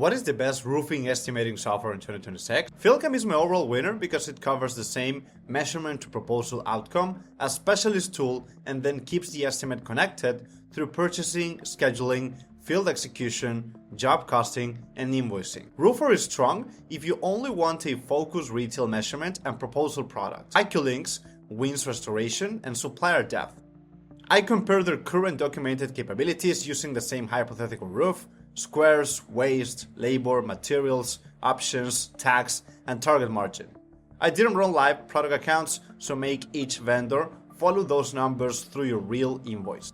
What is the best roofing estimating software in 2026? FieldCamp is my overall winner because it covers the same measurement to proposal outcome as specialist tool and then keeps the estimate connected through purchasing, scheduling, field execution, job costing, and invoicing. Roofr is strong if you only want a focused retail measurement and proposal product. AccuLynx wins restoration and supplier depth. I compare their current documented capabilities using the same hypothetical roof, squares, waste, labor, materials, options, tax, and target margin. I didn't run live product accounts, so make each vendor follow those numbers through your real invoice.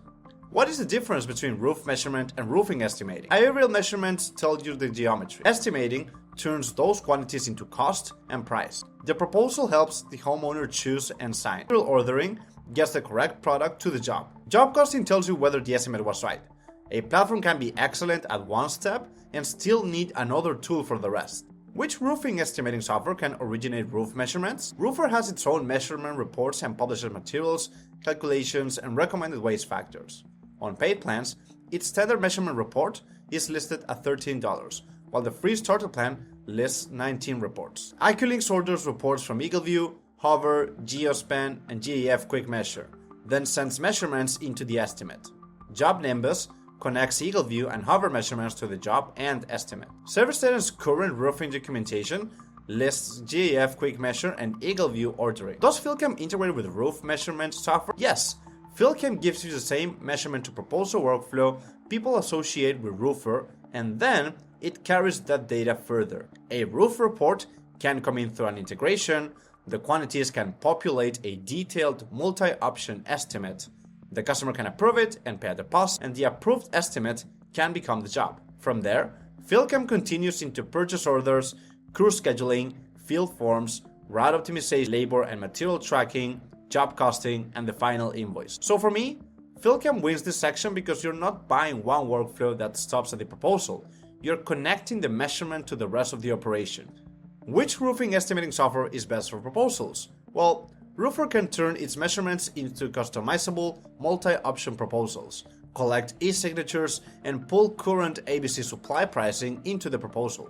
What is the difference between roof measurement and roofing estimating? Aerial measurements tell you the geometry. Estimating turns those quantities into cost and price. The proposal helps the homeowner choose and sign. Material ordering gets the correct product to the job. Job costing tells you whether the estimate was right. A platform can be excellent at one step and still need another tool for the rest. Which roofing estimating software can originate roof measurements? Roofr has its own measurement reports and publishes materials, calculations, and recommended waste factors. On paid plans, its standard measurement report is listed at $13, while the free starter plan lists 19 reports. AccuLynx orders reports from EagleView, Hover, Geospan, and GAF QuickMeasure, then sends measurements into the estimate. JobNimbus connects EagleView and Hover measurements to the job and estimate. ServiceTitan's current roofing documentation lists GAF QuickMeasure and EagleView ordering. Does FieldCamp integrate with roof measurement software? Yes. FieldCamp gives you the same measurement to proposal workflow people associate with Roofr, and then it carries that data further. A roof report can come in through an integration, the quantities can populate a detailed multi-option estimate. The customer can approve it and pay a deposit, and the approved estimate can become the job. From there, FieldCamp continues into purchase orders, crew scheduling, field forms, route optimization, labor and material tracking, job costing, and the final invoice. So for me, FieldCamp wins this section because you're not buying one workflow that stops at the proposal. You're connecting the measurement to the rest of the operation. Which roofing estimating software is best for proposals? Well, Roofr can turn its measurements into customizable multi-option proposals, collect e-signatures, and pull current ABC supply pricing into the proposal.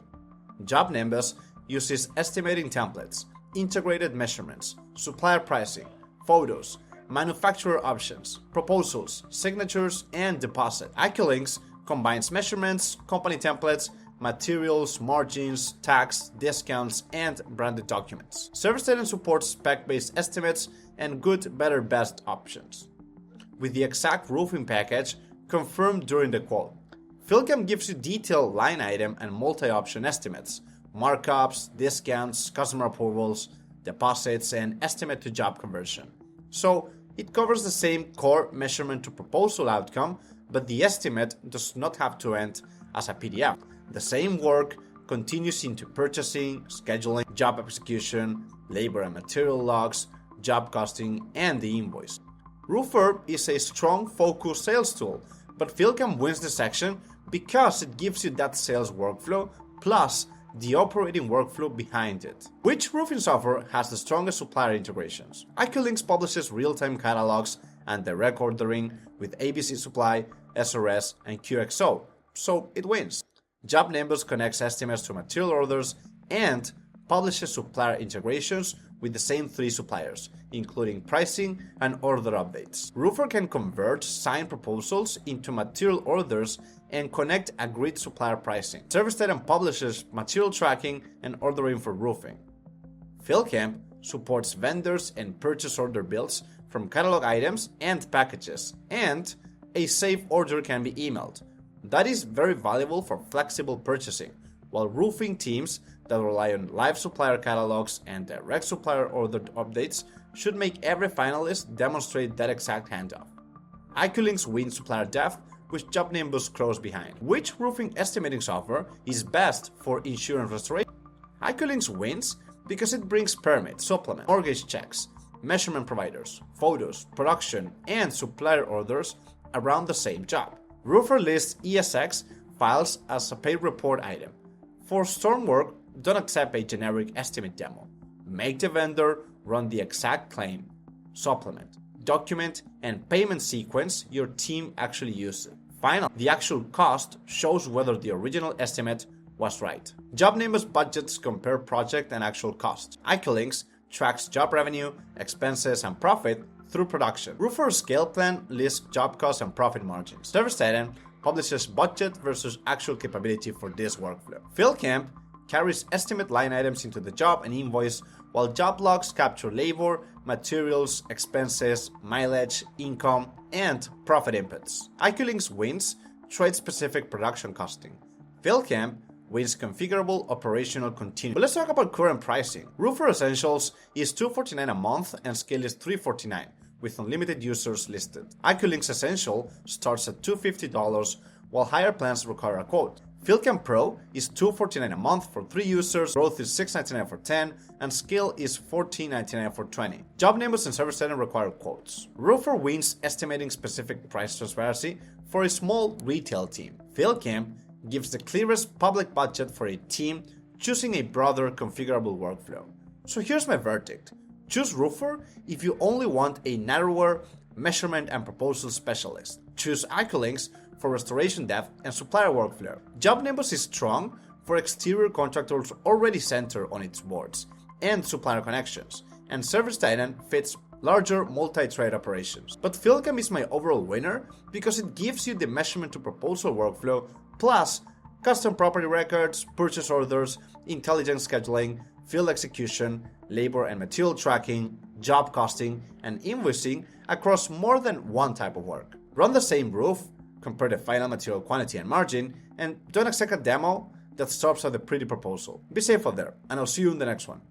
JobNimbus uses estimating templates, integrated measurements, supplier pricing, photos, manufacturer options, proposals, signatures, and deposit. AccuLynx combines measurements, company templates, materials, margins, tax, discounts, and branded documents. ServiceTitan supports spec-based estimates and good, better, best options, with the exact roofing package confirmed during the quote. FieldCamp gives you detailed line item and multi-option estimates, markups, discounts, customer approvals, deposits, and estimate to job conversion. So it covers the same core measurement to proposal outcome, but the estimate does not have to end as a PDF. The same work continues into purchasing, scheduling, job execution, labor and material logs, job costing, and the invoice. Roofr is a strong focused sales tool, but FieldCamp wins the section because it gives you that sales workflow plus the operating workflow behind it. Which roofing software has the strongest supplier integrations? AccuLynx publishes real-time catalogs and direct ordering with ABC Supply, SRS, and QXO, so it wins. JobNimbus connects estimates to material orders and publishes supplier integrations with the same 3 suppliers, including pricing and order updates. Roofr can convert signed proposals into material orders and connect agreed supplier pricing. ServiceTitan publishes material tracking and ordering for roofing. FieldCamp supports vendors and purchase order builds from catalog items and packages, and a safe order can be emailed. That is very valuable for flexible purchasing, while roofing teams that rely on live supplier catalogs and direct supplier order updates should make every finalist demonstrate that exact handoff. AccuLynx wins supplier depth, which JobNimbus close behind. Which roofing estimating software is best for insurance restoration? AccuLynx wins because it brings permits, supplement, mortgage checks, measurement providers, photos, production, and supplier orders around the same job. Roofr lists ESX files as a paid report item. For storm work, don't accept a generic estimate demo. Make the vendor run the exact claim, supplement, document, and payment sequence your team actually uses. Finally, the actual cost shows whether the original estimate was right. JobNimbus budgets compare project and actual costs. AccuLynx tracks job revenue, expenses, and profit through production. Roofr's scale plan lists job costs and profit margins. ServiceTitan publishes budget versus actual capability for this workflow. FieldCamp carries estimate line items into the job and invoice, while job logs capture labor, materials, expenses, mileage, income, and profit inputs. AccuLynx wins trade-specific production costing. FieldCamp wins configurable operational continuity. But let's talk about current pricing. Roofr Essentials is $249 a month and scale is $349, with unlimited users listed. AccuLynx Essential starts at $250, while higher plans require a quote. FieldCamp Pro is $249 a month for 3 users, growth is $699 for 10, and scale is $1499 for 20. JobNimbus and ServiceTitan require quotes. Roofr wins estimating specific price transparency for a small retail team. FieldCamp gives the clearest public budget for a team choosing a broader configurable workflow. So here's my verdict. Choose Roofr if you only want a narrower measurement and proposal specialist. Choose AccuLynx for restoration depth and supplier workflow. JobNimbus is strong for exterior contractors already centered on its boards and supplier connections, and ServiceTitan fits larger multi-trade operations. But FieldCamp is my overall winner because it gives you the measurement to proposal workflow plus custom property records, purchase orders, intelligent scheduling, field execution, labor and material tracking, job costing, and invoicing across more than one type of work. Run the same roof, compare the final material quantity and margin, and don't expect a demo that stops at the pretty proposal. Be safe out there, and I'll see you in the next one.